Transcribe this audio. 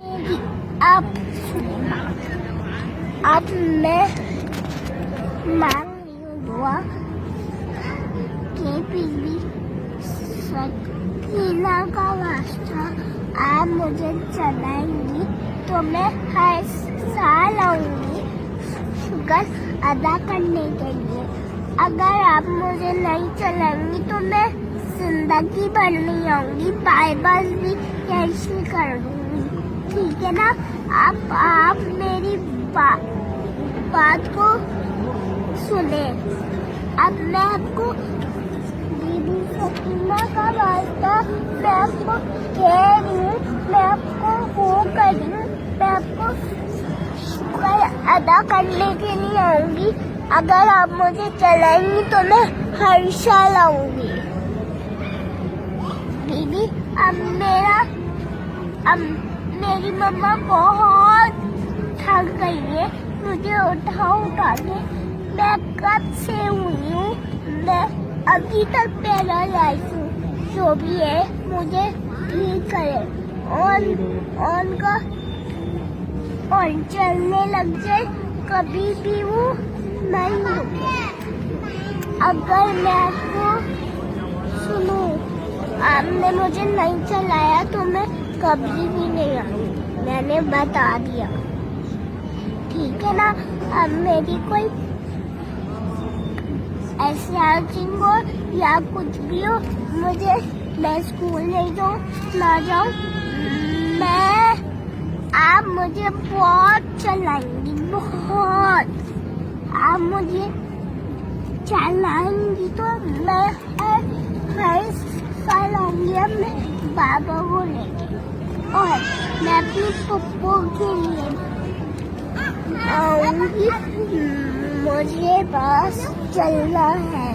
अब मैं मांग रही हूँ दुआ के पीली सकीना का वास्ता आप मुझे चलाएंगी तो मैं हर साल आऊंगी शुक्र अदा करने के लिए। अगर आप मुझे नहीं चलाएंगी तो मैं जिंदगी भर नहीं आऊंगी, बाय बस भी कैंसिल कर दूंगी, ठीक है ना। आप मेरी बात को सुने। अब मैं आपको दीदी सकीना का वास्ता मैं आपको कह रही हूँ, मैं आपको वो कर रही हूँ, मैं आपको शुक्र अदा करने के लिए आऊंगी। अगर आप मुझे चलाएंगी तो मैं हर साल आऊंगी। दीदी अब मेरी मम्मा बहुत थक गई है, मुझे उठा के मैं कब से हुई हूँ, मैं अभी तक पैरालाइज हूँ। जो भी है मुझे ठीक करे और चलने लग जाए, कभी भी वो नहीं रुके। अगर मैं आपको सुनूं, आपने मुझे नहीं चलाया तो मैं कभी भी नहीं आऊंगी, मैंने बता दिया, ठीक है ना। अब मेरी कोई ऐसी आउटिंग हो या कुछ भी हो, मैं स्कूल नहीं जाऊँ ना जाऊँ, आप मुझे बहुत चलाएंगी, बहुत आप मुझे चलाएंगी तो मैं हर साल आऊंगी। अब मैं बाबा को लेके और मैं अपनी पप्पू के लिए आऊंगी, मुझे बस चलना है।